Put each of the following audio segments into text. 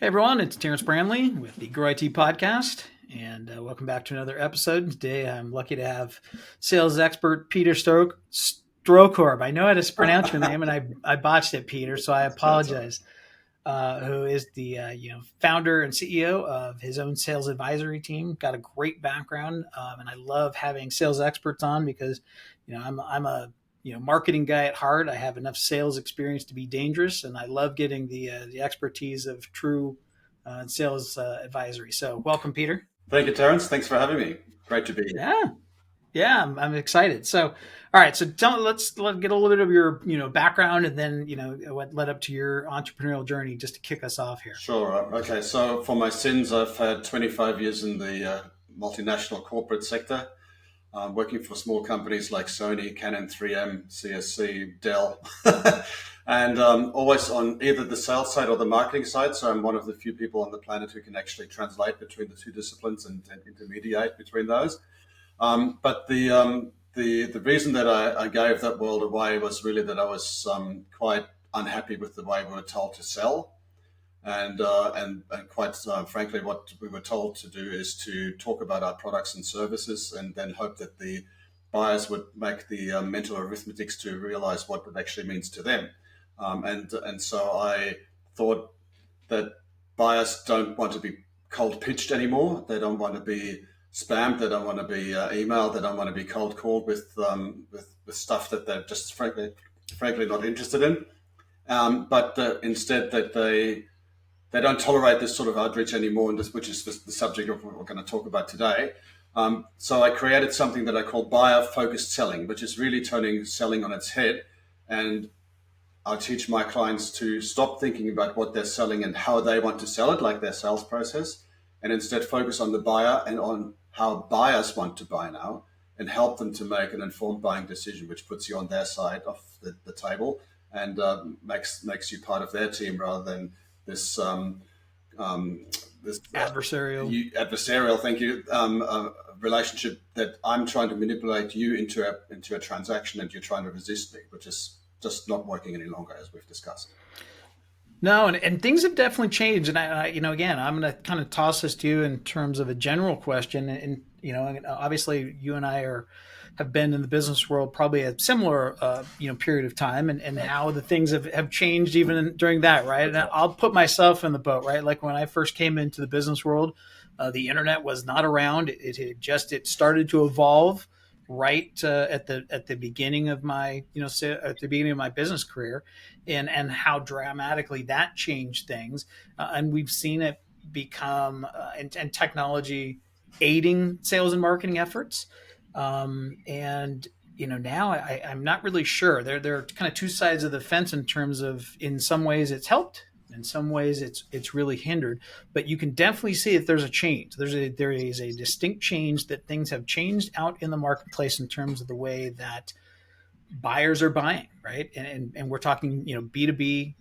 Hey everyone, it's Terrence Branley with the Grow IT podcast, and welcome back to another episode. Today I'm lucky to have sales expert Peter Strohkorb. I know how to pronounce your name, and I botched it, Peter, so I apologize. Who is the founder and CEO of his own sales advisory team? Got a great background, and I love having sales experts on because I'm a marketing guy at heart. I have enough sales experience to be dangerous, and I love getting the expertise of true sales advisory. So, welcome, Peter. Thank you, Terrence. Thanks for having me. Great to be here. Yeah, I'm excited. So, all right. So, let's get a little bit of your background, and then what led up to your entrepreneurial journey, just to kick us off here. Sure. Okay. So, for my sins, I've had 25 years in the multinational corporate sector. Working for small companies like Sony, Canon, 3M, CSC, Dell, and always on either the sales side or the marketing side. So I'm one of the few people on the planet who can actually translate between the two disciplines and intermediate between those. But the reason that I gave that world away was really that I was quite unhappy with the way we were told to sell. And quite frankly, what we were told to do is to talk about our products and services, and then hope that the buyers would make the mental arithmetics to realize what it actually means to them. And so I thought that buyers don't want to be cold pitched anymore. They don't want to be spammed. They don't want to be emailed. They don't want to be cold called with stuff that they're just frankly not interested in. But instead that they don't tolerate this sort of outreach anymore, and which is the subject of what we're going to talk about today. So I created something that I call buyer-focused selling, which is really turning selling on its head. And I teach my clients to stop thinking about what they're selling and how they want to sell it, like their sales process, and instead focus on the buyer and on how buyers want to buy now, and help them to make an informed buying decision, which puts you on their side of the table and makes you part of their team rather than this adversarial, thank you, relationship that I'm trying to manipulate you into a transaction, and you're trying to resist me, which is just not working any longer, as we've discussed. No, and things have definitely changed. And I again, I'm going to kind of toss this to you in terms of a general question. And obviously, you and I have been in the business world probably a similar period of time, and how the things have changed even during that, right? And I'll put myself in the boat, right? Like when I first came into the business world, the internet was not around. It started to evolve right at the beginning of my at the beginning of my business career, and how dramatically that changed things, and we've seen it become and technology aiding sales and marketing efforts. And now I'm not really sure. There are kind of two sides of the fence in terms of, in some ways it's helped, in some ways it's really hindered. But you can definitely see that there's a change. There is a distinct change, that things have changed out in the marketplace in terms of the way that buyers are buying, right? And we're talking B2B,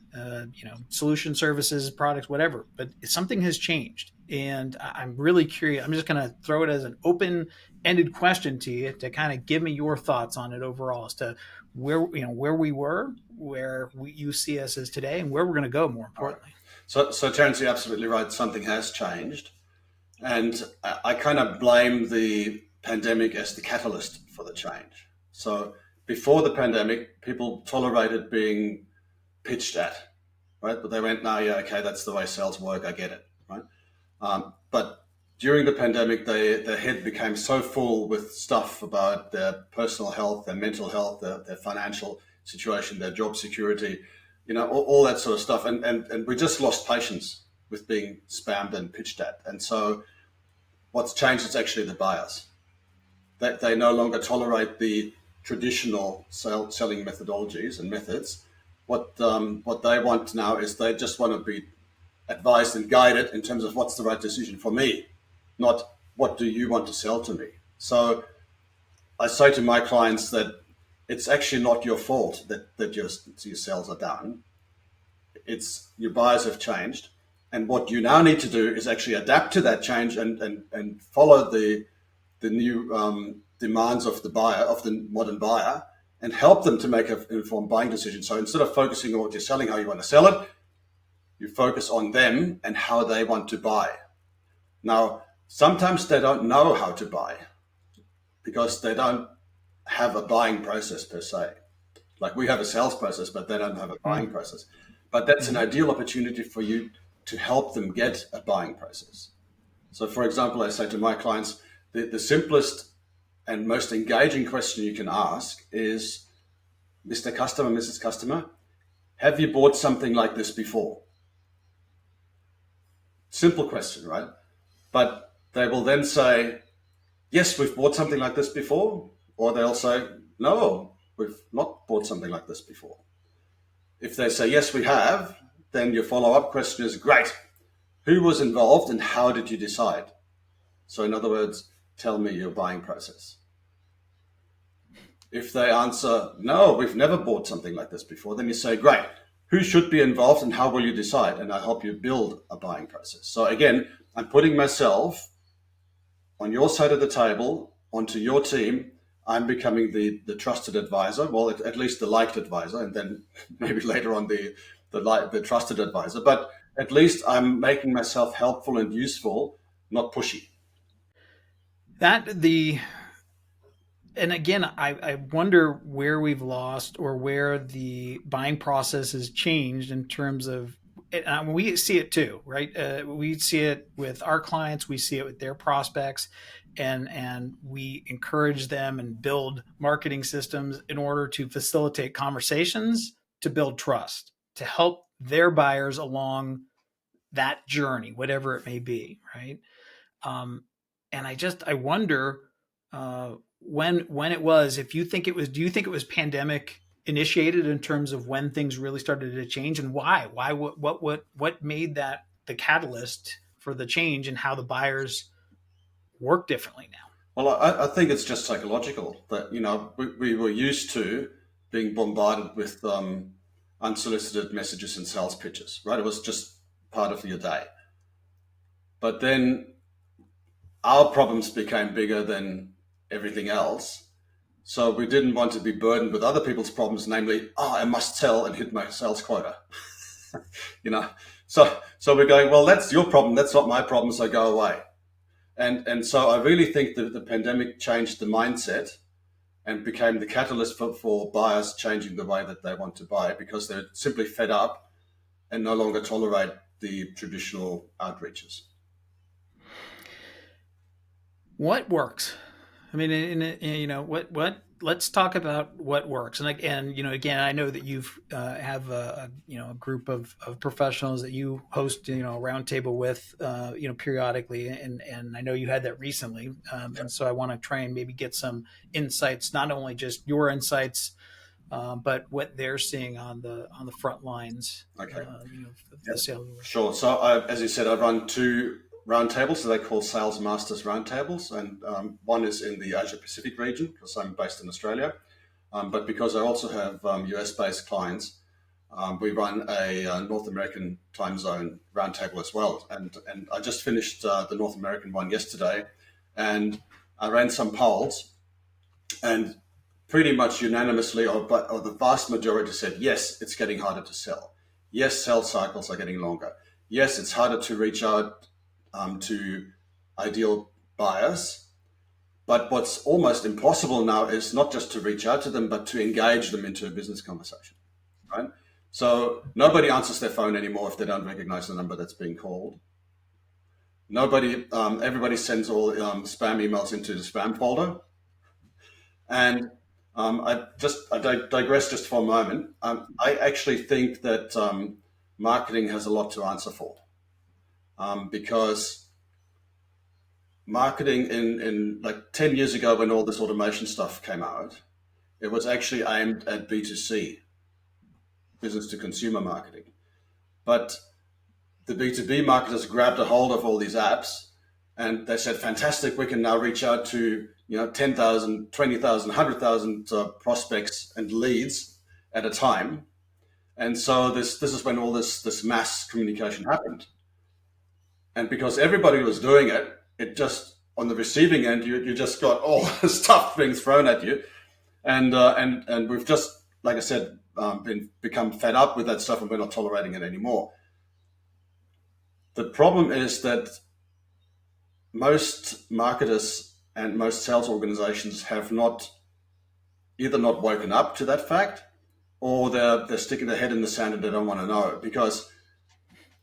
solution, services, products, whatever. But something has changed, and I'm really curious. I'm just going to throw it as an open-ended question to you to kind of give me your thoughts on it overall, as to where we were, you see us as today, and where we're going to go, more importantly. So Terrence, you're absolutely right. Something has changed, and I kind of blame the pandemic as the catalyst for the change. So before the pandemic, people tolerated being pitched at, right? But they went, no, yeah, okay, that's the way sales work. I get it, right? But during the pandemic, their head became so full with stuff about their personal health, their mental health, their financial situation, their job security, all that sort of stuff. And we just lost patience with being spammed and pitched at. And so what's changed is actually the buyers. They no longer tolerate the traditional selling methodologies and methods. What they want now is they just want to be advised and guided in terms of what's the right decision for me, not what do you want to sell to me. So I say to my clients that it's actually not your fault that your sales are down. It's your buyers have changed, and what you now need to do is actually adapt to that change and follow the new demands of the modern buyer, and help them to make an informed buying decision. So instead of focusing on what you're selling, how you want to sell it, You focus on them and how they want to buy. Now, sometimes they don't know how to buy because they don't have a buying process per se. Like we have a sales process, but they don't have a buying process. But that's an Mm-hmm. ideal opportunity for you to help them get a buying process. So, for example, I say to my clients, the simplest and most engaging question you can ask is, Mr. Customer, Mrs. Customer, have you bought something like this before? Simple question, right? But they will then say, yes, we've bought something like this before. Or they'll say, no, we've not bought something like this before. If they say, yes, we have, then your follow up question is, great. Who was involved and how did you decide? So, in other words, tell me your buying process. If they answer, no, we've never bought something like this before, then you say, great. Who should be involved and how will you decide? And I help you build a buying process. So, again, I'm putting myself on your side of the table, onto your team. I'm becoming the trusted advisor, well, at least the liked advisor, and then maybe later on the trusted advisor. But at least I'm making myself helpful and useful, not pushy. That the and again, I wonder where we've lost or where the buying process has changed in terms of. We see it too, right? We see it with our clients, we see it with their prospects, and we encourage them and build marketing systems in order to facilitate conversations, to build trust, to help their buyers along that journey, whatever it may be, right? Um, and I wonder when it was. If you think it was, do you think it was pandemic initiated in terms of when things really started to change, and why? Why? What made that the catalyst for the change and how the buyers work differently now? Well, I think it's just psychological that, we were used to being bombarded with unsolicited messages and sales pitches, right? It was just part of your day. But then our problems became bigger than everything else. So we didn't want to be burdened with other people's problems, namely, oh, I must sell and hit my sales quota. you know, so we're going, well, that's your problem. That's not my problem. So go away. And so I really think that the pandemic changed the mindset and became the catalyst for buyers changing the way that they want to buy because they're simply fed up and no longer tolerate the traditional outreaches. What works? I mean, what. Let's talk about what works. And again, I know that you've have a group of professionals that you host a roundtable with periodically, and I know you had that recently, and so I want to try and maybe get some insights, not only just your insights, but what they're seeing on the front lines, Okay. of Yeah, the sales work. sure. So, as you said, I run two roundtables, so they call Sales Masters Roundtables, and one is in the Asia Pacific region because I'm based in Australia, but because I also have US-based clients, we run a North American time zone roundtable as well. And I just finished the North American one yesterday, and I ran some polls, and pretty much unanimously, or the vast majority said, yes, it's getting harder to sell. Yes, sales cycles are getting longer. Yes, it's harder to reach out to ideal buyers. But what's almost impossible now is not just to reach out to them, but to engage them into a business conversation, right? So nobody answers their phone anymore if they don't recognize the number that's being called. Everybody sends all spam emails into the spam folder. And I digress just for a moment. I actually think that marketing has a lot to answer for because marketing in like 10 years ago when all this automation stuff came out, it was actually aimed at B2C, business to consumer marketing. But the B2B marketers grabbed a hold of all these apps and they said, fantastic, we can now reach out to 10,000, 20,000, 100,000 prospects and leads at a time. And so this is when all this mass communication happened. And because everybody was doing it, it just on the receiving end, you just got all the stuff being thrown at you, and we've just, like I said, become fed up with that stuff, and we're not tolerating it anymore. The problem is that most marketers and most sales organizations have not either not woken up to that fact, or they're sticking their head in the sand and they don't want to know, because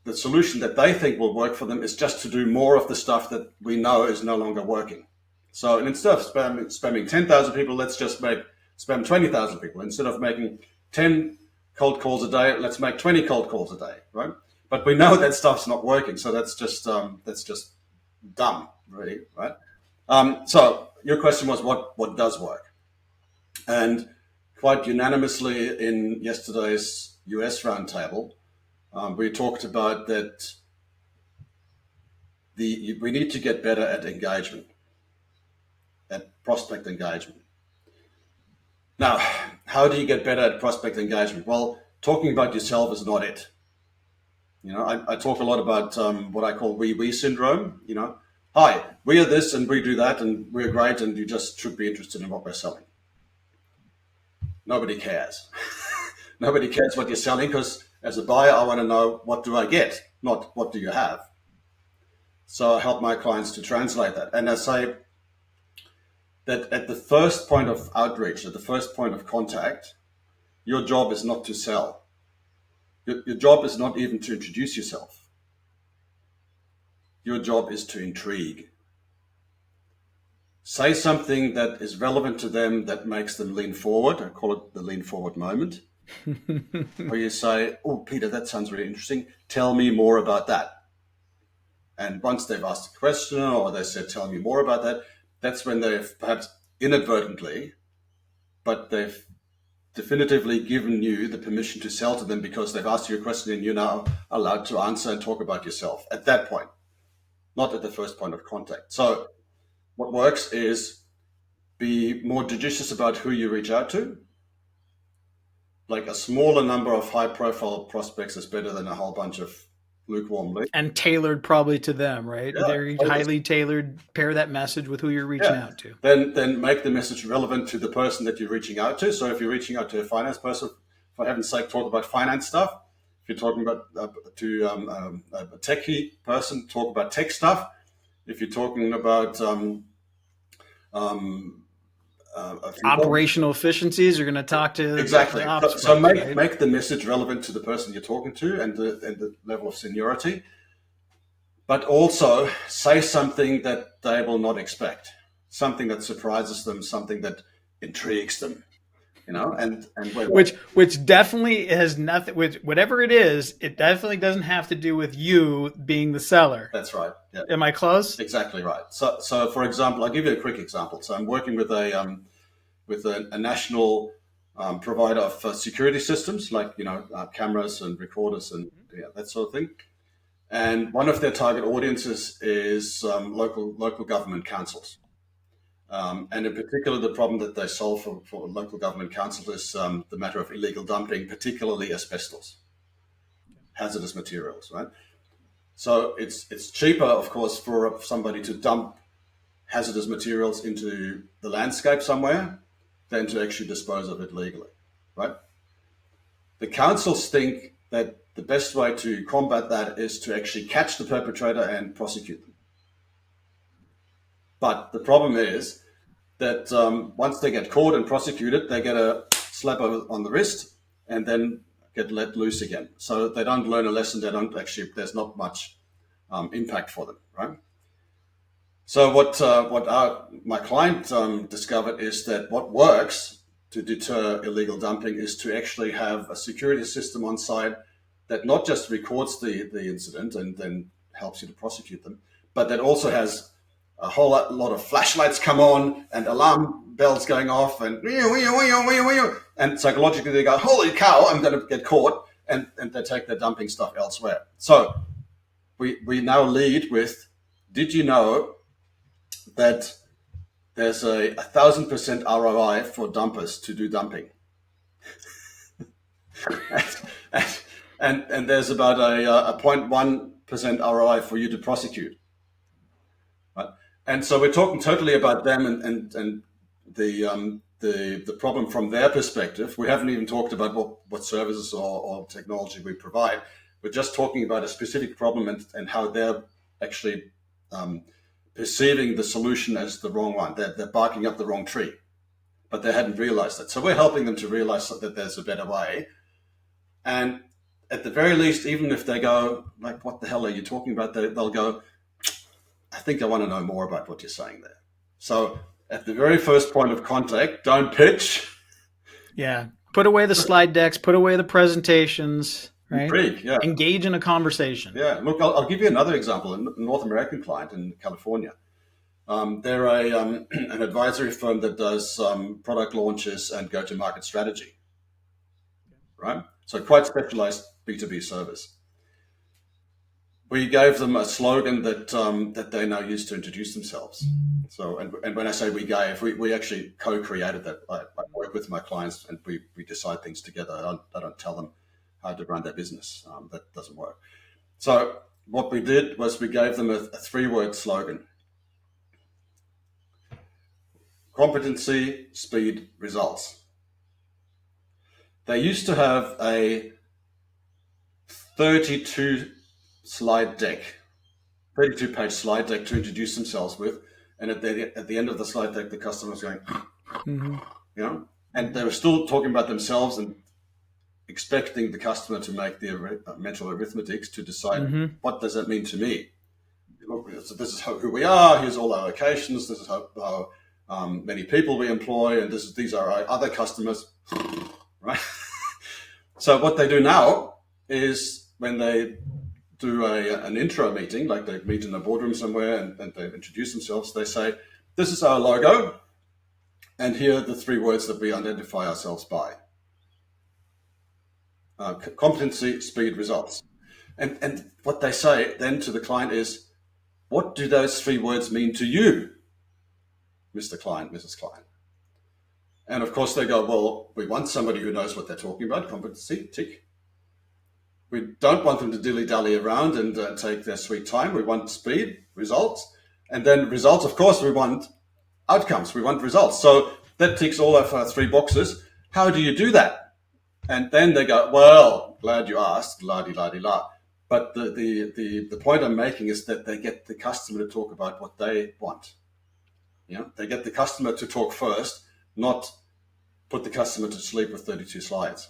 the solution that they think will work for them is just to do more of the stuff that we know is no longer working. So instead of spamming 10,000 people, let's just spam 20,000 people. Instead of making 10 cold calls a day, let's make 20 cold calls a day, right? But we know that stuff's not working, so that's just dumb, really, right? So your question was what does work, and quite unanimously in yesterday's US roundtable, we talked about that we need to get better at engagement, at prospect engagement. Now, how do you get better at prospect engagement? Well, talking about yourself is not it. I talk a lot about what I call we syndrome. Hi, we are this and we do that and we're great and you just should be interested in what we're selling. Nobody cares. Nobody cares what you're selling, because as a buyer, I want to know, what do I get, not what do you have. So I help my clients to translate that. And I say that at the first point of outreach, at the first point of contact, your job is not to sell. Your job is not even to introduce yourself. Your job is to intrigue. Say something that is relevant to them, that makes them lean forward. I call it the lean forward moment. Where you say, oh, Peter, that sounds really interesting. Tell me more about that. And once they've asked a question or they said, tell me more about that, that's when they've perhaps inadvertently, but they've definitively given you the permission to sell to them, because they've asked you a question and you're now allowed to answer and talk about yourself at that point, not at the first point of contact. So what works is be more judicious about who you reach out to. Like a smaller number of high profile prospects is better than a whole bunch of lukewarm leads. And tailored probably to them, right? Yeah, Very highly tailored. Pair that message with who you're reaching out to. Then make the message relevant to the person that you're reaching out to. So if you're reaching out to a finance person, for heaven's sake, talk about finance stuff. If you're talking about to a techie person, talk about tech stuff. If you're talking about operational efficiencies, you're going to talk to exactly. The ops so folks, make right? make the message relevant to the person you're talking to and the level of seniority. But also say something that they will not expect, something that surprises them, something that intrigues them, and which definitely has nothing, which whatever it is, it definitely doesn't have to do with you being the seller. That's right. Yeah. Am I close? Exactly right. So for example, I'll give you a quick example. So I'm working with a national provider of security systems, like cameras and recorders and that sort of thing. And one of their target audiences is local government councils. And in particular, the problem that they solve for local government councils is the matter of illegal dumping, particularly asbestos, hazardous materials, right? So it's cheaper, of course, for somebody to dump hazardous materials into the landscape somewhere than to actually dispose of it legally, right? The councils think that the best way to combat that is to actually catch the perpetrator and prosecute them. But the problem is that once they get caught and prosecuted, they get a slap on the wrist and then get let loose again. So they don't learn a lesson. There's not much impact for them, right? So what my client discovered is that what works to deter illegal dumping is to actually have a security system on site that not just records the incident and then helps you to prosecute them, but that also has a whole lot of flashlights come on and alarm bells going off and psychologically they go, holy cow, I'm going to get caught, and they take their dumping stuff elsewhere. So we now lead with, did you know that there's a 1,000% ROI for dumpers to do dumping? and there's about a 0.1% ROI for you to prosecute. Right? And so we're talking totally about them and the problem from their perspective. We haven't even talked about what services or technology we provide. We're just talking about a specific problem and how they're actually um, perceiving the solution as the wrong one. They're barking up the wrong tree, but they hadn't realized it. So we're helping them to realize that there's a better way. And at the very least, even if they go, like, what the hell are you talking about? They'll go, I think I want to know more about what you're saying there. So at the very first point of contact, don't pitch. Yeah. Put away the slide decks, put away the presentations, right? Intrigue, yeah. Engage in a conversation. Yeah, look, I'll give you another example. A North American client in California. They're an advisory firm that does product launches and go-to-market strategy, right? So quite specialized B2B service. We gave them a slogan that they now use to introduce themselves. So, and when I say we actually co-created that. I work with my clients and we decide things together. I don't tell them how to run their business. That doesn't work. So what we did was we gave them a three-word slogan: competency, speed, results. They used to have a 32 slide deck, 32-page slide deck to introduce themselves with, and at the end of the slide deck, the customer was going, Mm-hmm. you know, and they were still talking about themselves and expecting the customer to make the mental arithmetics to decide Mm-hmm. what does that mean to me. So this is who we are. Here's all our locations. This is how many people we employ, and these are our other customers, right? So what they do now is when they do an intro meeting, like they meet in a boardroom somewhere and they introduce themselves, they say, "This is our logo, and here are the three words that we identify ourselves by: competency, speed, results." And what they say then to the client is, "What do those three words mean to you, Mr. Client, Mrs. Client?" And of course they go, "Well, we want somebody who knows what they're talking about, competency, tick. We don't want them to dilly-dally around and take their sweet time. We want speed, results. And then results, of course, we want outcomes. We want results. So that ticks all of our three boxes. How do you do that?" And then they go, "Well, glad you asked, la-di-la-di-la." But the point I'm making is that they get the customer to talk about what they want. You know, they get the customer to talk first, not put the customer to sleep with 32 slides.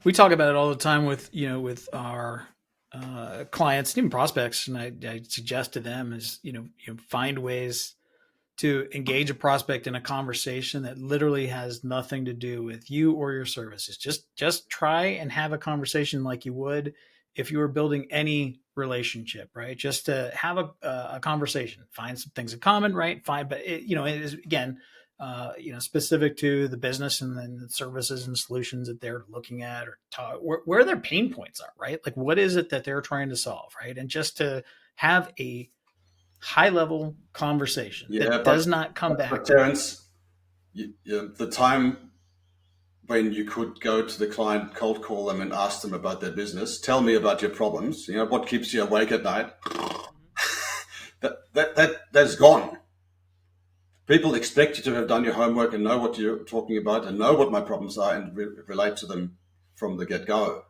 We talk about it all the time with with our clients, even prospects, and I suggest to them is find ways to engage a prospect in a conversation that literally has nothing to do with you or your services. Just try and have a conversation like you would if you were building any relationship, right? Just to have a conversation, find some things in common, right? Find, but it is again, specific to the business and then the services and solutions that they're looking at or where their pain points are, right? Like what is it that they're trying to solve, right? And just to have a high level conversation Yeah, that does not come but back. Terrence, the time when you could go to the client, cold call them, and ask them about their business, tell me about your problems. You know, what keeps you awake at night? That's gone. People expect you to have done your homework and know what you're talking about and know what my problems are and relate to them from the get go.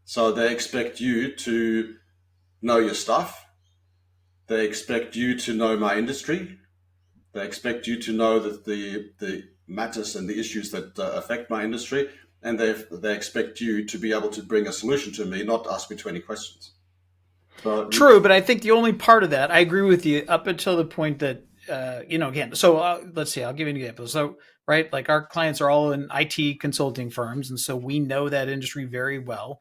So they expect you to know your stuff. They expect you to know my industry. They expect you to know that the matters and the issues that affect my industry, and they expect you to be able to bring a solution to me, not ask me 20 questions. So True, but I think the only part of that I agree with you up until the point that again. So let's see. I'll give you an example. So right, like our clients are all in IT consulting firms, and so we know that industry very well.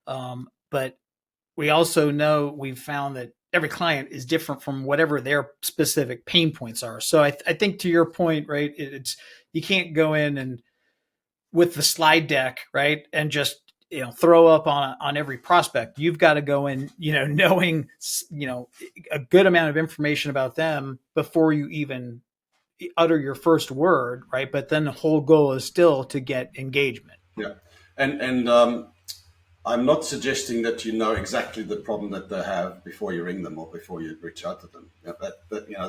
But we also know we've found that every client is different from whatever their specific pain points are. So I think to your point, right, it's you can't go in and with the slide deck, right, and just throw up on every prospect. You've got to go in, knowing a good amount of information about them before you even utter your first word, right? But then the whole goal is still to get engagement. yeah, and I'm not suggesting that you know exactly the problem that they have before you ring them or before you reach out to them. Yeah,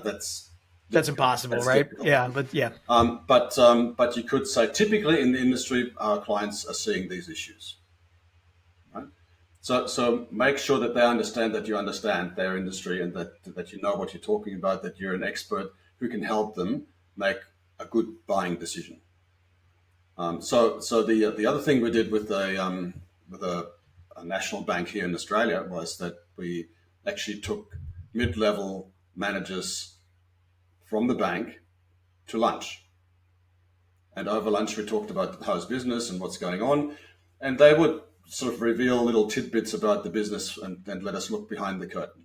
that's That's difficult. impossible, That's right? difficult. Yeah, but yeah. But you could say typically in the industry, our clients are seeing these issues. So make sure that they understand that you understand their industry and that you know what you're talking about, that you're an expert who can help them make a good buying decision. So the other thing we did with a national bank here in Australia was that we actually took mid-level managers from the bank to lunch. And over lunch, we talked about how's business and what's going on. And they would sort of reveal little tidbits about the business and let us look behind the curtain,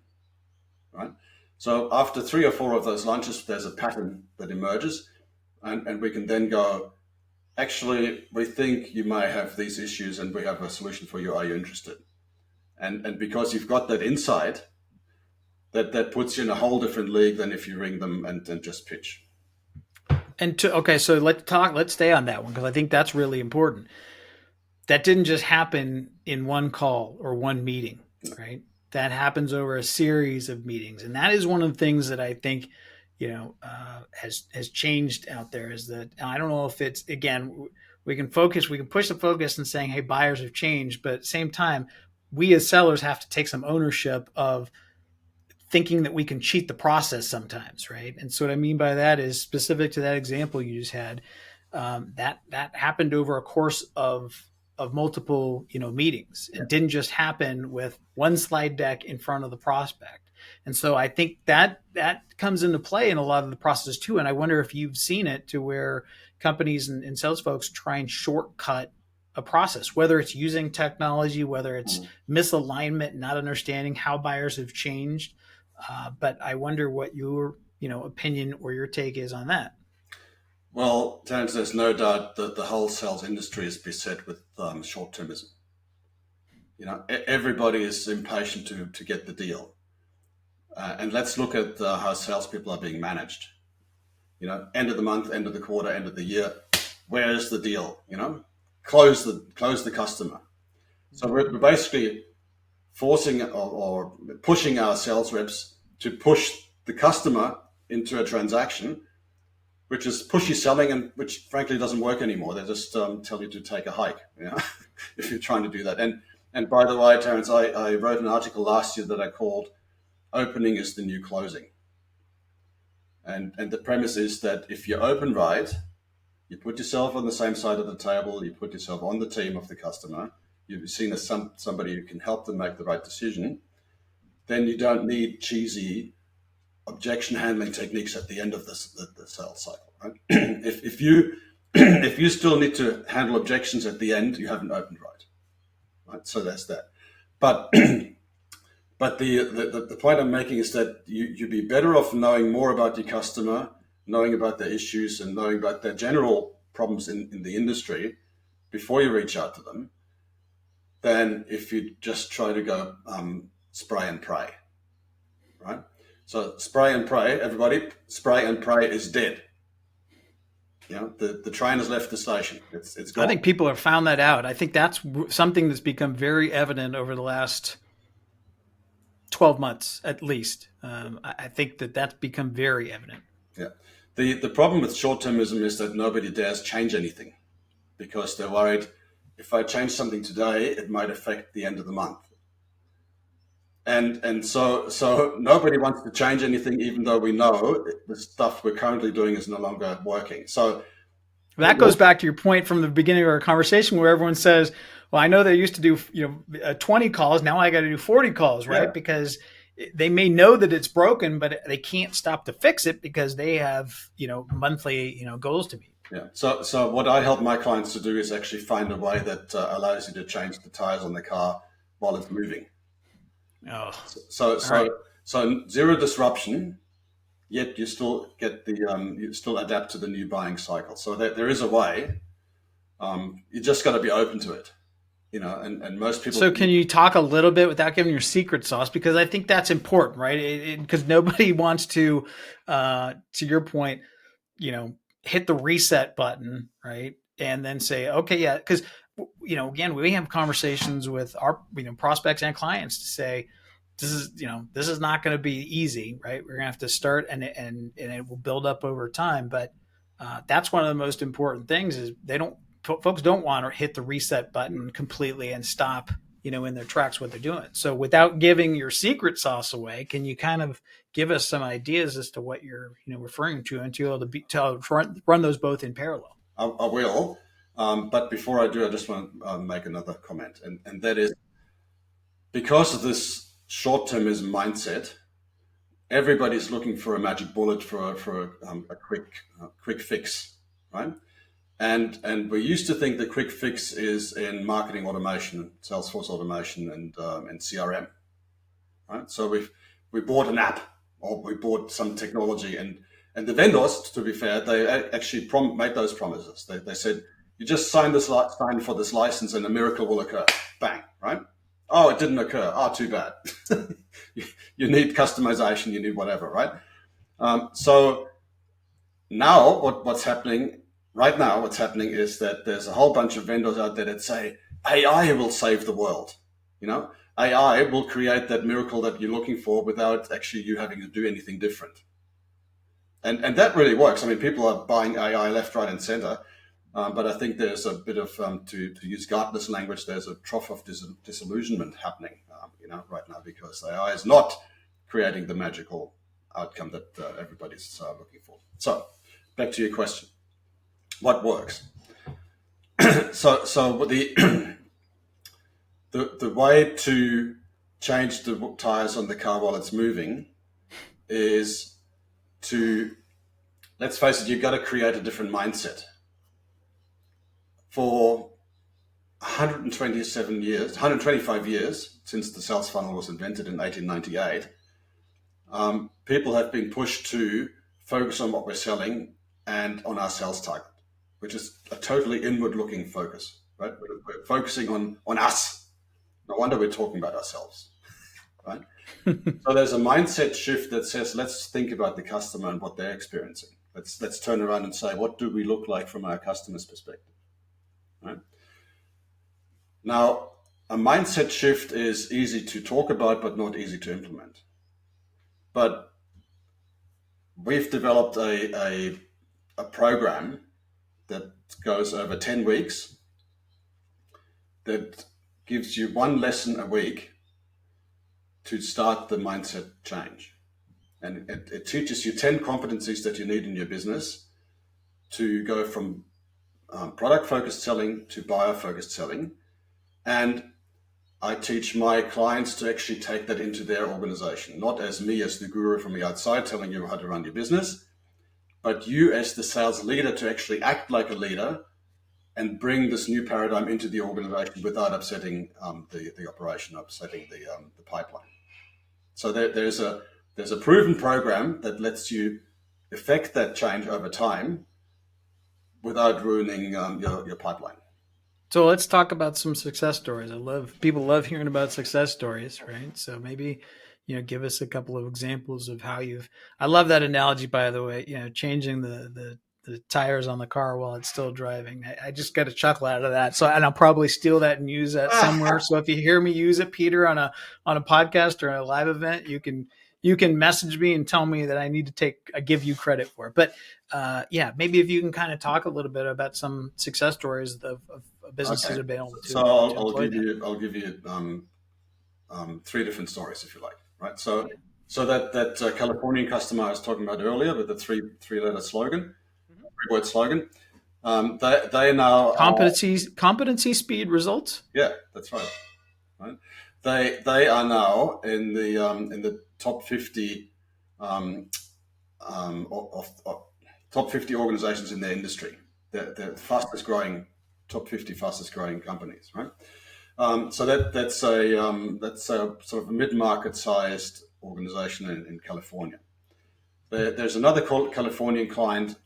right? So after 3 or 4 of those lunches, there's a pattern that emerges. And we can then go, actually, we think you may have these issues and we have a solution for you. Are you interested? And because you've got that insight, that puts you in a whole different league than if you ring them and just pitch. And okay, so let's stay on that one because I think that's really important. That didn't just happen in one call or one meeting, right? That happens over a series of meetings, and that is one of the things that I think has changed out there. Is that I don't know if it's again we can push the focus and saying, hey, buyers have changed, but at the same time, we as sellers have to take some ownership of thinking that we can cheat the process sometimes, right? And so what I mean by that is specific to that example you just had. That happened over a course of multiple meetings. It didn't just happen with one slide deck in front of the prospect. And so I think that comes into play in a lot of the process too. And I wonder if you've seen it to where companies and sales folks try and shortcut a process, whether it's using technology, whether it's misalignment, not understanding how buyers have changed. But I wonder what your opinion or your take is on that. Well, Terence, there's no doubt that the whole sales industry is beset with short-termism. Everybody is impatient to get the deal. And let's look at how salespeople are being managed. End of the month, end of the quarter, end of the year. Where's the deal? Close the customer. So we're basically forcing or pushing our sales reps to push the customer into a transaction, which is pushy selling and which frankly doesn't work anymore. They just tell you to take a hike, if you're trying to do that. And by the way, Terence, I wrote an article last year that I called "Opening is the New Closing." And the premise is that if you open right, you put yourself on the same side of the table, you put yourself on the team of the customer, you're seen as somebody who can help them make the right decision, then you don't need cheesy objection handling techniques at the end of the sales cycle, right? if you still need to handle objections at the end, you haven't opened right? So that's that. But but the point I'm making is that you'd be better off knowing more about your customer, knowing about their issues, and knowing about their general problems in the industry before you reach out to them, than if you just try to go spray and pray, right? So spray and pray, everybody, spray and pray is dead. The train has left the station. It's gone. I think people have found that out. I think that's something that's become very evident over the last 12 months, at least. I think that's become very evident. Yeah. The problem with short-termism is that nobody dares change anything because they're worried if I change something today, it might affect the end of the month. And so nobody wants to change anything, even though we know the stuff we're currently doing is no longer working. So that goes back to your point from the beginning of our conversation, where everyone says, "Well, I know they used to do 20 calls. Now I got to do 40 calls, right?" Yeah. Because they may know that it's broken, but they can't stop to fix it because they have monthly goals to meet. Yeah. So what I help my clients to do is actually find a way that allows you to change the tires on the car while it's moving. Oh, so right. So zero disruption, yet you still get you still adapt to the new buying cycle. So there is a way. You just got to be open to it, and most people. So can you talk a little bit without giving your secret sauce? Because I think that's important, right? Because nobody wants to your point, hit the reset button, right? And then say, okay, yeah, because again, we have conversations with our prospects and clients to say, this is not going to be easy, right? We're going to have to start and it will build up over time. But that's one of the most important things is folks don't want to hit the reset button completely and stop in their tracks what they're doing. So without giving your secret sauce away, can you kind of give us some ideas as to what you're, referring to, and to be able to run those both in parallel? I will. But before I do, I just want to make another comment. And that is because of this short-termism mindset, everybody's looking for a magic bullet for a quick fix, right? And we used to think the quick fix is in marketing automation, Salesforce automation, and CRM, right? So we bought an app or we bought some technology, and the vendors, to be fair, they actually made those promises. They said, you just sign for this license and a miracle will occur. Bang, right? Oh, it didn't occur. Oh, too bad. You need customization, you need whatever, right? So now what's happening right now, what's happening is that there's a whole bunch of vendors out there that say AI will save the world. AI will create that miracle that you're looking for without actually you having to do anything different. And that really works. I mean, people are buying AI left, right, and center. But I think there's a bit of, to use Gartner's language, there's a trough of disillusionment happening, right now, because AI is not creating the magical outcome that everybody's looking for. So, back to your question, what works? So the the way to change the tires on the car while it's moving is to, let's face it, you've got to create a different mindset. For 125 years since the sales funnel was invented in 1898, people have been pushed to focus on what we're selling and on our sales target, which is a totally inward-looking focus, right? We're focusing on us. No wonder we're talking about ourselves, right? So there's a mindset shift that says, let's think about the customer and what they're experiencing. Let's turn around and say, what do we look like from our customer's perspective, right? Now, a mindset shift is easy to talk about, but not easy to implement. But we've developed a program that goes over 10 weeks that gives you one lesson a week to start the mindset change. And it teaches you 10 competencies that you need in your business to go from product-focused selling to buyer-focused selling. And I teach my clients to actually take that into their organization, not as me as the guru from the outside telling you how to run your business, but you as the sales leader to actually act like a leader and bring this new paradigm into the organization without upsetting the operation, upsetting the pipeline. So there's a proven program that lets you effect that change over time without ruining your pipeline. So let's talk about some success stories. People love hearing about success stories, right? So maybe, give us a couple of examples of how I love that analogy, by the way, changing the tires on the car while it's still driving. I just got a chuckle out of that. So, and I'll probably steal that and use that somewhere. So if you hear me use it, Peter, on a podcast or a live event, you can message me and tell me that I need to give you credit for it. But maybe if you can kind of talk a little bit about some success stories of businesses that have been able to. So I'll give you three different stories, if you like, right? So that Californian customer I was talking about earlier with the three-letter slogan, three-word slogan. They now competency, speed, results. Yeah, that's right. Right. They are now in the top 50 top 50 organizations in their industry. They're the top 50 fastest growing companies, right? So that's a sort of a mid-market sized organization in California. There's another Californian client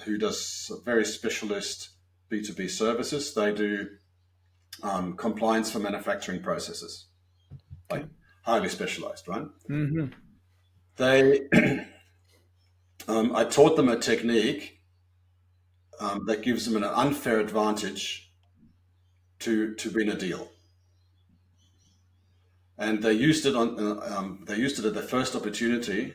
who does very specialist B2B services. They do compliance for manufacturing processes, like highly specialized, right? Mm-hmm. I taught them a technique that gives them an unfair advantage to win a deal, and they used it at their first opportunity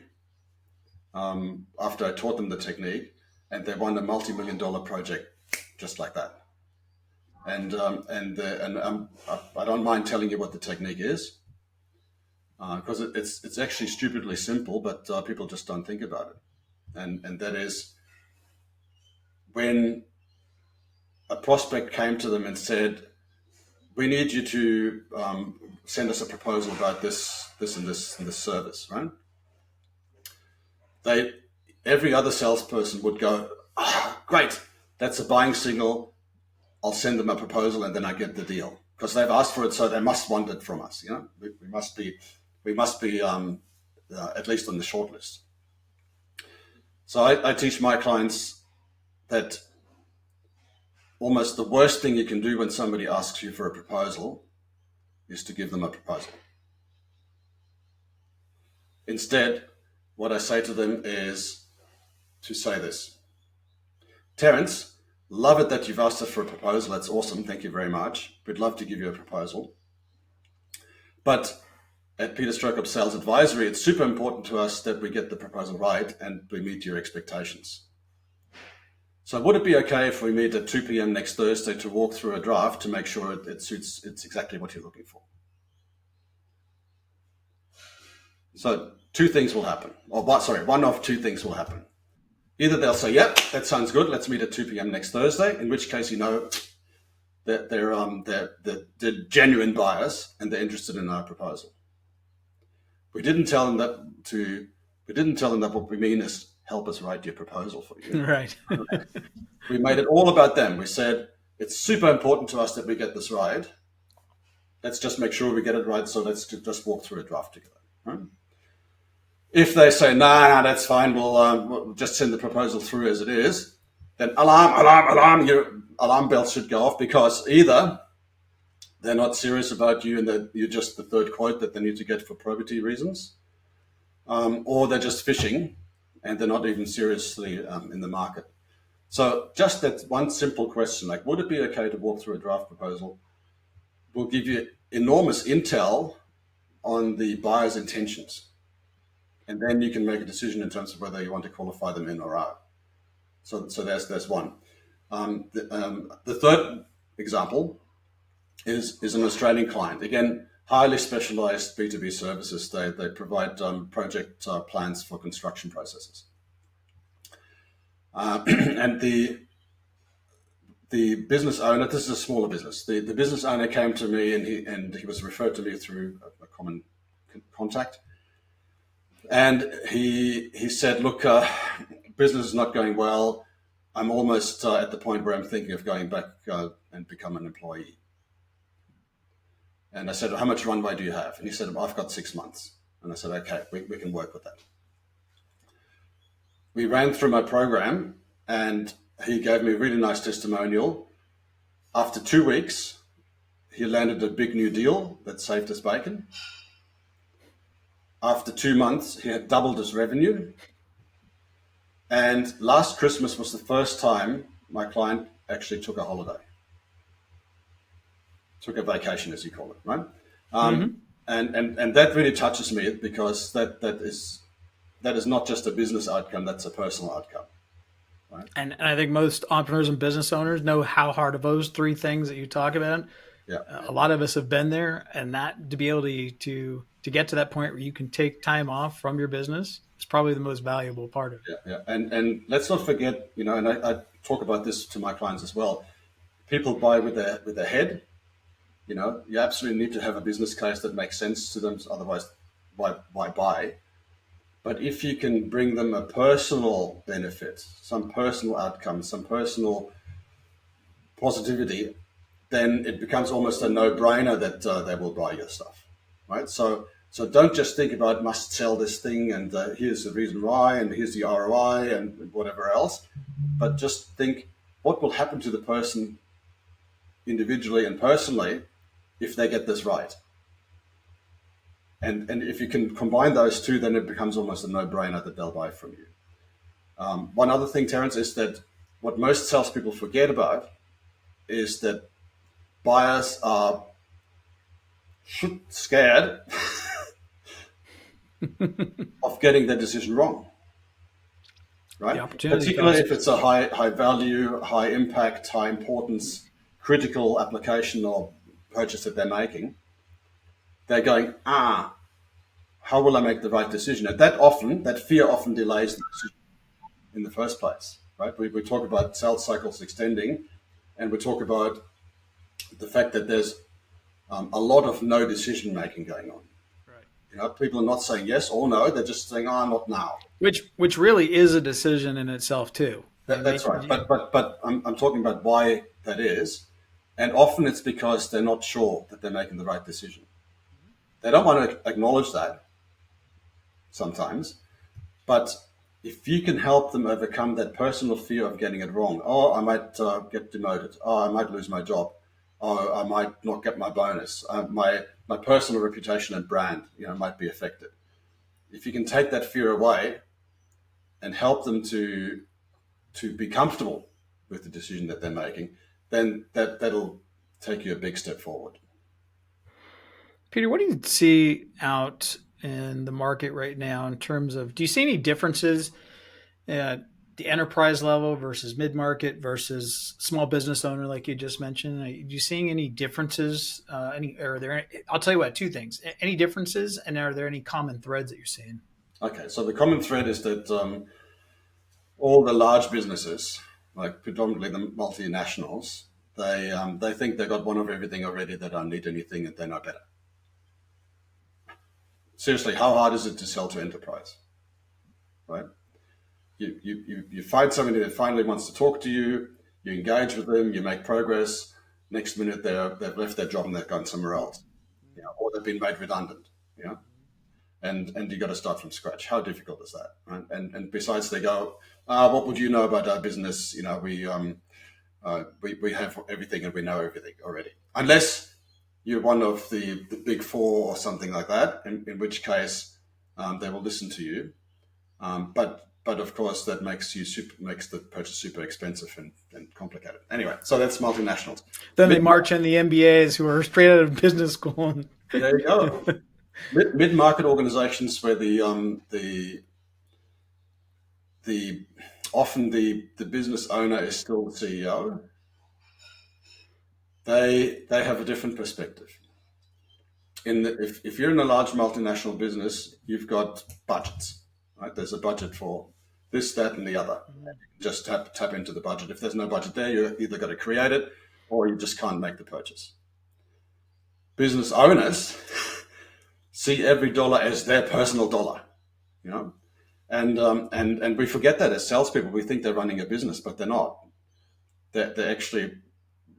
after I taught them the technique, and they won a multi-million-dollar project just like that. I don't mind telling you what the technique is, because it's actually stupidly simple, but people just don't think about it. And that is when a prospect came to them and said, "We need you to send us a proposal about this service," right? They Every other salesperson would go, "Great, that's a buying signal. I'll send them a proposal and then I get the deal because they've asked for it, so they must want it from us. You know, we must be at least on the short list." So I teach my clients that almost the worst thing you can do when somebody asks you for a proposal is to give them a proposal. Instead, what I say to them is to say this: "Terrence, love it that you've asked us for a proposal. That's awesome. Thank you very much. We'd love to give you a proposal. But at Peter Strohkorb Sales Advisory, it's super important to us that we get the proposal right and we meet your expectations. So would it be okay if we meet at 2 p.m. next Thursday to walk through a draft to make sure it suits, it's exactly what you're looking for?" So two things will happen. One of two things will happen. Either they'll say, "Yep, that sounds good. Let's meet at 2 p.m. next Thursday," in which case you know that they're genuine buyers and they're interested in our proposal. We didn't tell them that what we mean is help us write your proposal for you. Right. We made it all about them. We said, "It's super important to us that we get this right. Let's just make sure we get it right. So let's just walk through a draft together." Right? If they say, "Nah, that's fine. We'll just send the proposal through as it is," then alarm, your alarm bells should go off, because either they're not serious about you and that you're just the third quote that they need to get for probity reasons, or they're just fishing and they're not even seriously in the market. So just that one simple question, like, would it be okay to walk through a draft proposal, will give you enormous intel on the buyer's intentions. And then you can make a decision in terms of whether you want to qualify them in or out. So there's one. The third example is an Australian client. Again, highly specialized B2B services. They provide project plans for construction processes. And the business owner, this is a smaller business. The business owner came to me and he was referred to me through a common contact. And he said, "Look, business is not going well. I'm almost at the point where I'm thinking of going back and become an employee." And I said, "How much runway do you have?" And he said, "I've got 6 months." And I said, "Okay, we can work with that." We ran through my program and he gave me a really nice testimonial. After 2 weeks, he landed a big new deal that saved us bacon. After 2 months, he had doubled his revenue. And last Christmas was the first time my client actually took a holiday. Took a vacation, as you call it, right? And that really touches me, because that is not just a business outcome, that's a personal outcome. Right? And I think most entrepreneurs and business owners know how hard of those three things that you talk about. Yeah. A lot of us have been there, and that to be able to get to that point where you can take time off from your business is probably the most valuable part of it. Yeah. And let's not forget, and I talk about this to my clients as well. People buy with their head. You absolutely need to have a business case that makes sense to them. Otherwise, why buy? But if you can bring them a personal benefit, some personal outcome, some personal positivity, then it becomes almost a no-brainer that they will buy your stuff, right? So don't just think about must sell this thing and here's the reason why and here's the ROI and whatever else, but just think what will happen to the person individually and personally if they get this right. And if you can combine those two, then it becomes almost a no-brainer that they'll buy from you. One other thing, Terrence, is that what most salespeople forget about is that buyers are scared of getting their decision wrong, right? Particularly if it's a high value, high impact, high importance critical application or purchase that they're making, they're going, how will I make the right decision? And that fear often delays the decision in the first place, right? We talk about sales cycles extending, and we talk about the fact that there's a lot of no decision making going on. Right. People are not saying yes or no; they're just saying, not now." Which really is a decision in itself too. That's right. But I'm talking about why that is, and often it's because they're not sure that they're making the right decision. They don't want to acknowledge that sometimes, but if you can help them overcome that personal fear of getting it wrong, I might get demoted. I might lose my job. I might not get my bonus. My personal reputation and brand, might be affected. If you can take that fear away and help them to be comfortable with the decision that they're making, then that'll take you a big step forward. Peter, what do you see out in the market right now in terms of, do you see any differences at the enterprise level versus mid-market versus small business owner, like you just mentioned? Are you seeing any differences? Are there, I'll tell you what, two things, any differences, and are there any common threads that you're seeing? Okay, so the common thread is that all the large businesses, like predominantly the multinationals, they think they got one of everything already. They don't need anything, and they know better. Seriously, how hard is it to sell to enterprise? Right? You find somebody that finally wants to talk to you. You engage with them. You make progress. Next minute, they've left their job and they've gone somewhere else, or they've been made redundant. And you got to start from scratch. How difficult is that? Right? And besides, they go, what would you know about our business? We have everything and we know everything already. Unless you're one of the big four or something like that, in which case they will listen to you. But of course, that makes the purchase super expensive and complicated. Anyway, so that's multinationals. Then they march in the MBAs who are straight out of business school. There you go. Mid-market organizations where the often the business owner is still the CEO, they have a different perspective. If you're in a large multinational business, you've got budgets, right? There's a budget for this, that, and the other. Just tap into the budget. If there's no budget there, you either got to create it or you just can't make the purchase. Business owners see every dollar as their personal dollar, and we forget that as salespeople. We think they're running a business, but they're not. They're actually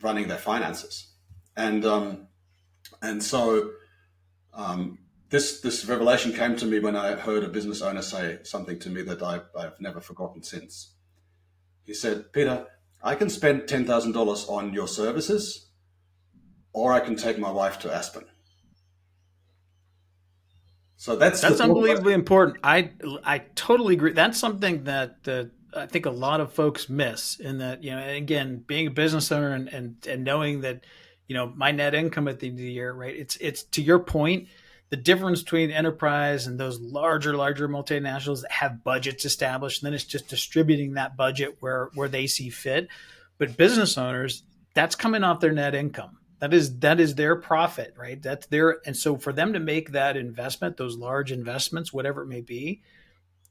running their finances, and so this revelation came to me when I heard a business owner say something to me that I've never forgotten since. He said, "Peter, I can spend $10,000 on your services, or I can take my wife to Aspen." So that's unbelievably important. I totally agree. That's something that I think a lot of folks miss. In that, again, being a business owner and knowing that, my net income at the end of the year, right? It's to your point, the difference between enterprise and those larger multinationals that have budgets established, and then it's just distributing that budget where they see fit. But business owners, that's coming off their net income. That is their profit, right? And so for them to make that investment, those large investments, whatever it may be,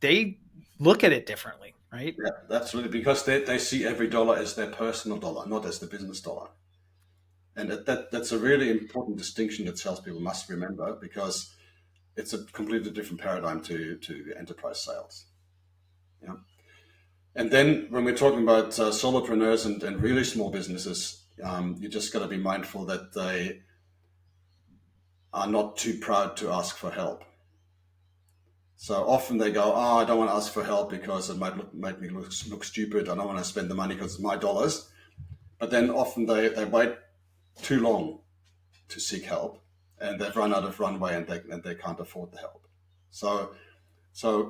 they look at it differently, right? Yeah, absolutely, because they see every dollar as their personal dollar, not as the business dollar. And that's a really important distinction that salespeople must remember, because it's a completely different paradigm to enterprise sales. Yeah. And then when we're talking about solopreneurs and really small businesses, you just got to be mindful that they are not too proud to ask for help. So often they go, I don't want to ask for help because it might make me look stupid. I don't want to spend the money because it's my dollars. But then often they wait too long to seek help, and they've run out of runway and they can't afford the help. So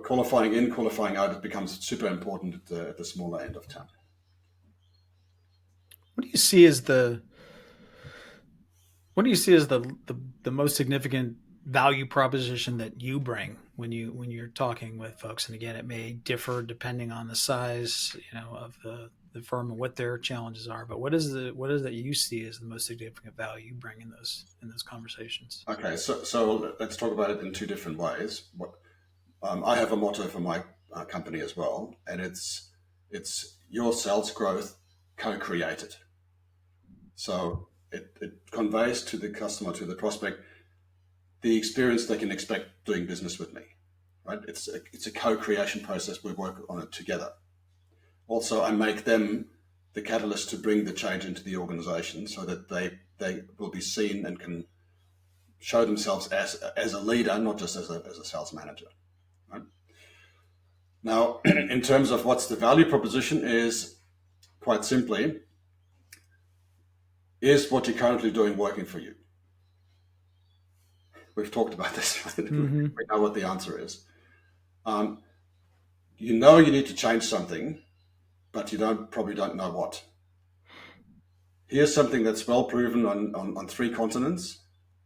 qualifying in, qualifying out, it becomes super important at the smaller end of town. What do you see as the most significant value proposition that you bring when you're talking with folks? And again, it may differ depending on the size, of the firm and what their challenges are. But what is that you see as the most significant value you bring in those conversations? Okay, so let's talk about it in two different ways. I have a motto for my company as well, and it's your sales growth co-created. So it conveys to the customer, to the prospect, the experience they can expect doing business with me. Right? It's a co-creation process. We work on it together. Also, I make them the catalyst to bring the change into the organization, so that they will be seen and can show themselves as a leader, not just as a sales manager. Right? Now, in terms of what's the value proposition, is quite simply, is what you're currently doing working for you? We've talked about this. Mm-hmm. We know what the answer is. Um, you know you need to change something, but you probably don't know what. Here's something that's well proven on three continents: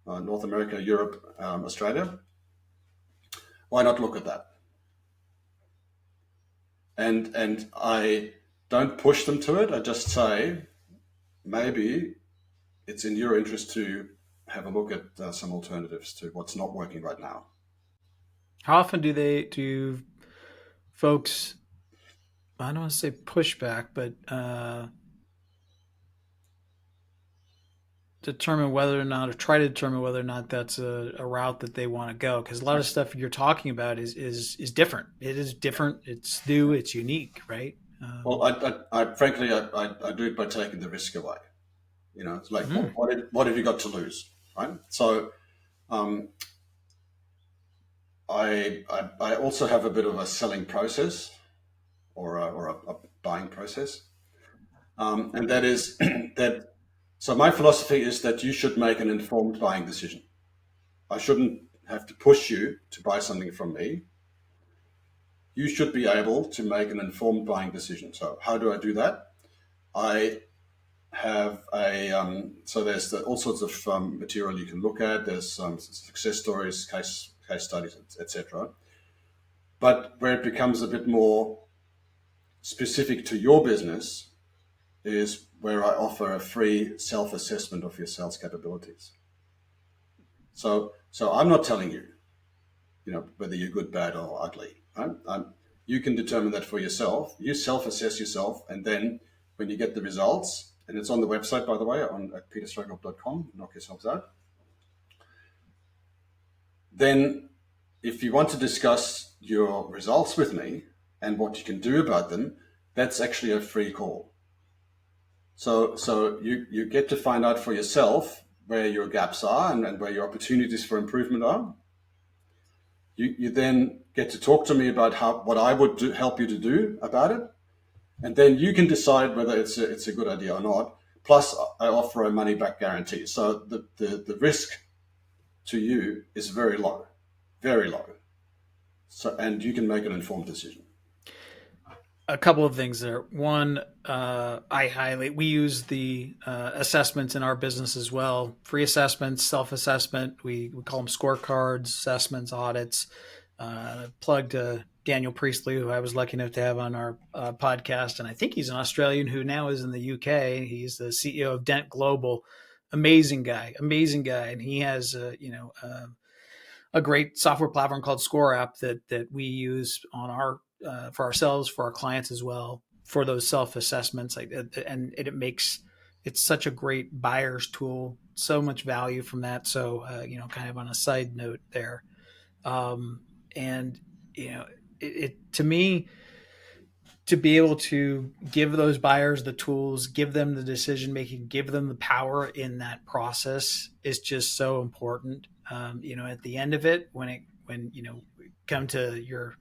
North America, Europe, Australia. Why not look at that? And I don't push them to it. I just say, maybe it's in your interest to have a look at some alternatives to what's not working right now. How often do folks, I don't want to say pushback, but determine whether or not, or try to determine whether or not that's a route that they want to go? Because a lot of stuff you're talking about is different. It is different. It's new. It's unique, right? Well, I frankly, I do it by taking the risk away. It's like, Mm. what have you got to lose, right? So, um, I also have a bit of a selling process, or a buying process, and that is that. So my philosophy is that you should make an informed buying decision. I shouldn't have to push you to buy something from me. You should be able to make an informed buying decision. So how do I do that? I have so there's all sorts of material you can look at. There's success stories, case studies, etc. But where it becomes a bit more specific to your business is where I offer a free self-assessment of your sales capabilities. So I'm not telling you, whether you're good, bad, or ugly. Right? You can determine that for yourself. You self-assess yourself, and then when you get the results, and it's on the website, by the way, at peterstrohkorb.com, knock yourselves out. Then, if you want to discuss your results with me and what you can do about them, that's actually a free call. So you get to find out for yourself where your gaps are, and where your opportunities for improvement are. You then get to talk to me about what I would help you to do about it, and then you can decide whether it's a good idea or not. Plus, I offer a money back guarantee, so the risk to you is very low, very low. So, and you can make an informed decision. A couple of things there. One, we use the assessments in our business as well. Free assessments, self-assessment. We call them scorecards, assessments, audits. Plugged Daniel Priestley, who I was lucky enough to have on our podcast, and I think he's an Australian who now is in the UK. He's the CEO of Dent Global. Amazing guy, and he has a great software platform called Score App that we use on our for ourselves, for our clients as well, for those self assessments. And it's such a great buyer's tool. So much value from that. So kind of on a side note there, and to me, to be able to give those buyers the tools, give them the decision making, give them the power in that process is just so important. At the end of it, when come to your,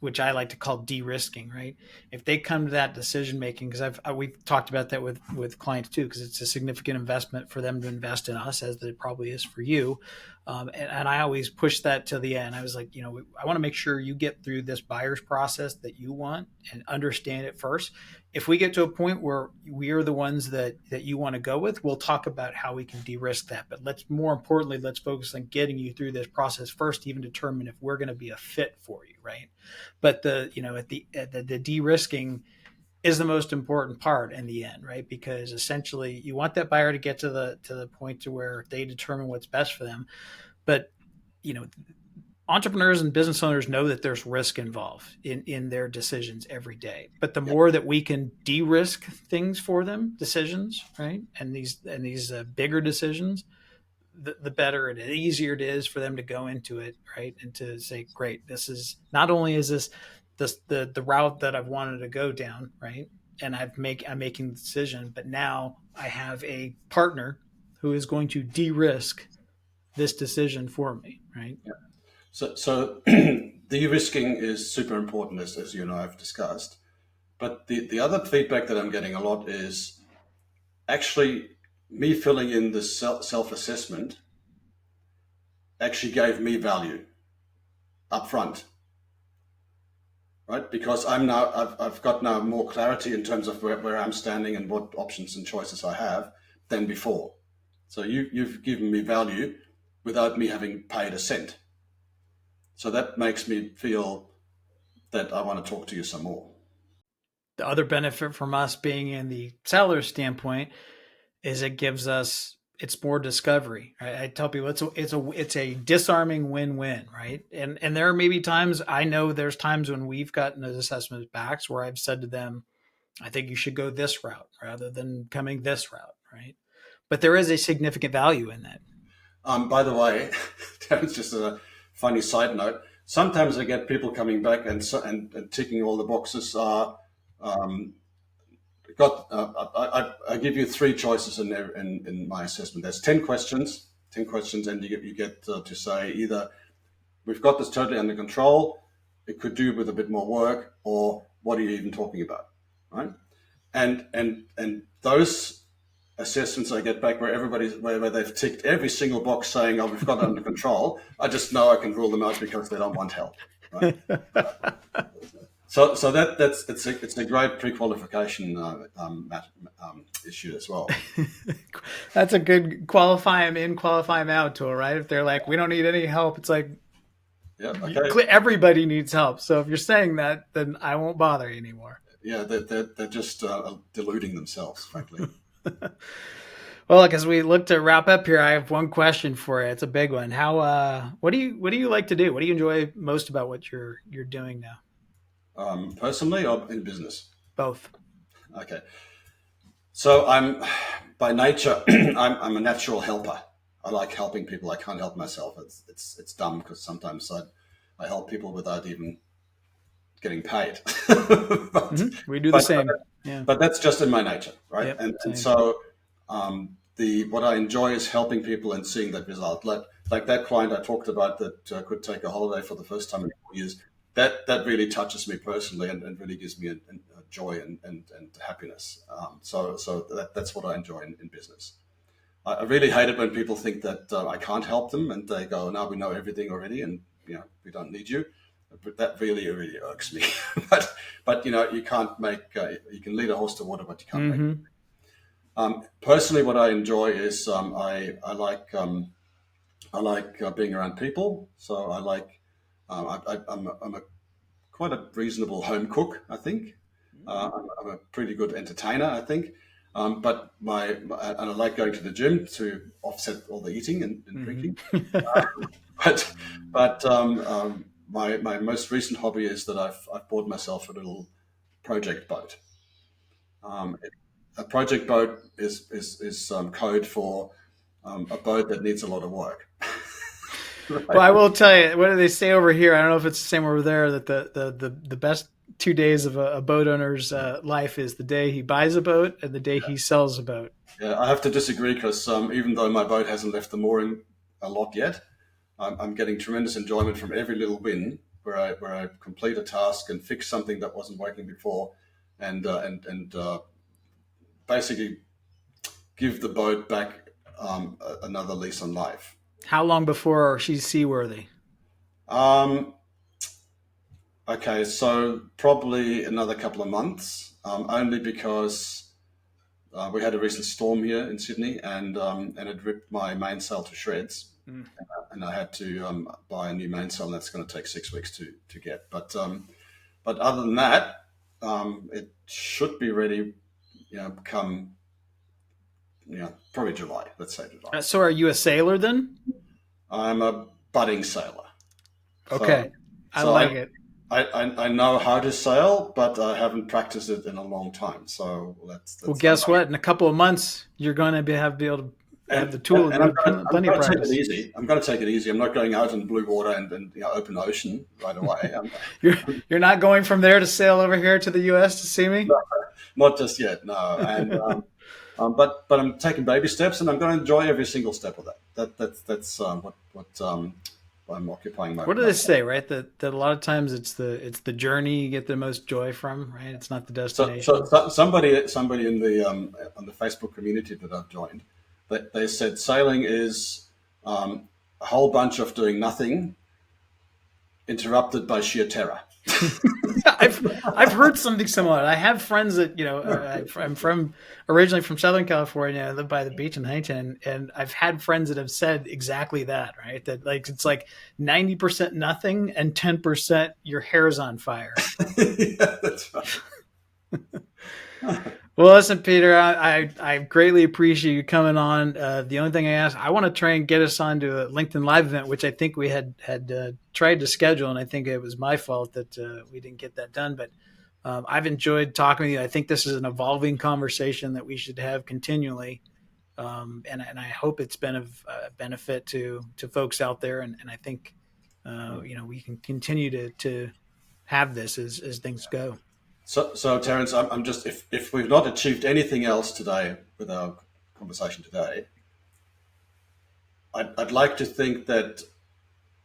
which I like to call de-risking, right? If they come to that decision making, because we've talked about that with clients too, because it's a significant investment for them to invest in us, as it probably is for you. And I always push that to the end. I was like, I want to make sure you get through this buyer's process that you want and understand it first. If we get to a point where we are the ones that you want to go with, we'll talk about how we can de-risk that. But more importantly, let's focus on getting you through this process first to even determine if we're going to be a fit for you, right? But at the de-risking, is the most important part in the end, right? Because essentially you want that buyer to get to the point to where they determine what's best for them. But you know, entrepreneurs and business owners know that there's risk involved in their decisions every day. But the Yeah, more that we can de-risk things for them, decisions, right, and these bigger decisions, the better and the easier it is for them to go into it, right, and to say, great, this is not only is this the route that I've wanted to go down, right, and I'm making the decision, but now I have a partner who is going to de-risk this decision for me, right? yeah. So de-risking is super important, as you and I have discussed. But the other feedback that I'm getting a lot is actually me filling in the self-assessment actually gave me value up front, right? Because I've got now more clarity in terms of where I'm standing and what options and choices I have than before. So you've given me value without me having paid a cent. So that makes me feel that I want to talk to you some more. The other benefit from us being in the seller standpoint is it gives us it's more discovery. Right? I tell people it's a disarming win-win, right? And there may be times I know there's times when we've gotten those assessments back where I've said to them, I think you should go this route rather than coming this route, right? But there is a significant value in that. By the way, that was just a funny side note. Sometimes I get people coming back and ticking all the boxes. Um, I give you three choices in my assessment. There's 10 questions, and you get to say either we've got this totally under control, it could do with a bit more work, or what are you even talking about, right? And those assessments I get back where they've ticked every single box saying, "Oh, we've got it under control." I just know I can rule them out because they don't want help, right? So it's a great pre-qualification issue as well. That's a good qualify them in, qualify them out tool, right? If they're like, we don't need any help, it's like Yeah. Okay. everybody needs help. So if you're saying that, then I won't bother you anymore. Yeah. They're just deluding themselves, frankly. Well, look, as we look to wrap up here, I have one question for you. It's a big one. How what do you like to do? What do you enjoy most about what you're doing now? Personally or in business? Both. Okay. So I'm by nature I'm a natural helper. I like helping people. I can't help myself. It's dumb because sometimes I help people without even getting paid. but, We do the but same. Yeah. but that's just in my nature, right? Yep. And Same. so the what I enjoy is helping people and seeing that result. Like that client I talked about that could take a holiday for the first time in 4 years. That really touches me personally and really gives me a joy and happiness. That's what I enjoy in business. I really hate it when people think that I can't help them and they go, "No, we know everything already, and we don't need you." But that really irks me. but you can't make you can lead a horse to water, but you can't make. Mm-hmm. Personally, what I enjoy is I like being around people. So I like I'm a quite a reasonable home cook, I think. I'm a pretty good entertainer, I think. But and I like going to the gym to offset all the eating and drinking. Mm-hmm. But my most recent hobby is that I've bought myself a little project boat. Um, a project boat is code for a boat that needs a lot of work. Well, Right? I will tell you, what do they say over here? I don't know if it's the same over there. That the best 2 days of a boat owner's life is the day he buys a boat and the day he sells a boat. Yeah, I have to disagree because even though my boat hasn't left the mooring a lot yet, I'm getting tremendous enjoyment from every little win where I complete a task and fix something that wasn't working before, and basically give the boat back another lease on life. How long before she's seaworthy? Um, okay, so probably another couple of months, only because we had a recent storm here in Sydney, and it ripped my mainsail to shreds, Mm. and I had to buy a new mainsail, and that's going to take 6 weeks to get. But other than that. It should be ready, come, probably July. Let's say July. So are you a sailor then? I'm a budding sailor, so Okay. I so like it. I know how to sail, but I haven't practiced it in a long time. So Well, that's guess what? In a couple of months, you're going to be able to have the tool and with I'm plenty of going to take it practice. easy. I'm going to take it easy. I'm not going out in blue water and open ocean right away. You're you're not going from there to sail over here to the U.S. to see me. Not just yet, no. And but I'm taking baby steps, and I'm going to enjoy every single step of that. That's what I'm occupying What do my they time. say, right? That a lot of times it's the journey you get the most joy from, right? It's not the destination. Somebody in the on the Facebook community that I've joined, they said sailing is a whole bunch of doing nothing, interrupted by sheer terror. I've heard something similar. I have friends that I'm from originally from Southern California. I live by the beach in Huntington, and I've had friends that have said exactly that. Right, that like it's like 90% nothing and 10% your hair's on fire. Yeah, that's right. Well, listen, Peter, I greatly appreciate you coming on. The only thing I ask, I want to try and get us onto a LinkedIn Live event, which I think we had tried to schedule, and I think it was my fault that we didn't get that done. But I've enjoyed talking with you. I think this is an evolving conversation that we should have continually, and I hope it's been of benefit to folks out there. And I think we can continue to have this as things go. So Terence, I'm just if we've not achieved anything else today with our conversation today, I'd like to think that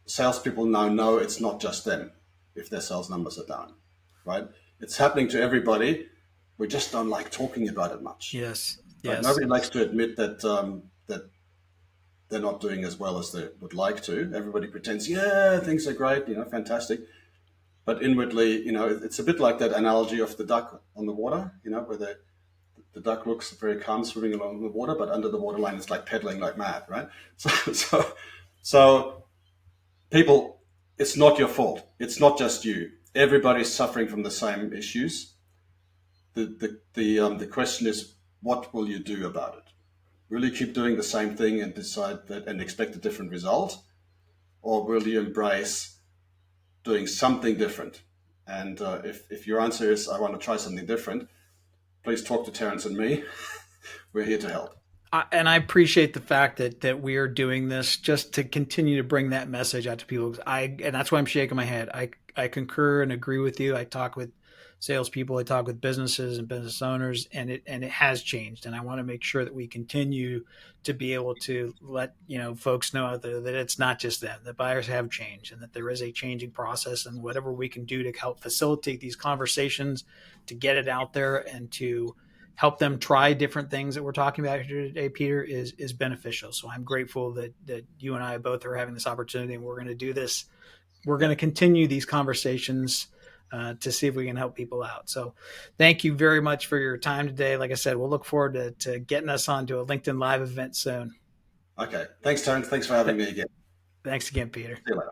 salespeople now know it's not just them if their sales numbers are down, right? It's happening to everybody. We just don't like talking about it much, Yes, right? yes. Nobody likes to admit that they're not doing as well as they would like to. Everybody pretends, yeah, things are great, fantastic. But inwardly, it's a bit like that analogy of the duck on the water, where the duck looks very calm swimming along the water, but under the waterline it's like pedaling like mad, right? So people, it's not your fault. It's not just you. Everybody's suffering from the same issues. The question is, what will you do about it? Will you keep doing the same thing and decide that and expect a different result, or will you embrace doing something different? And if your answer is I want to try something different, please talk to Terence and me. We're here to help. And I appreciate the fact that we are doing this just to continue to bring that message out to people. And that's why I'm shaking my head. I concur and agree with you. I talk with salespeople, I talk with businesses and business owners, and it has changed. And I want to make sure that we continue to be able to let folks know out there that it's not just them. That buyers have changed, and that there is a changing process. And whatever we can do to help facilitate these conversations, to get it out there, and to help them try different things that we're talking about here today, Peter, is beneficial. So I'm grateful that you and I both are having this opportunity, and we're going to do this. We're going Yeah. to continue these conversations to see if we can help people out. So thank you very much for your time today. Like I said, we'll look forward to getting us onto a LinkedIn Live event soon. Okay. Thanks, Terence. Thanks for having me again. Thanks again, Peter. See you later.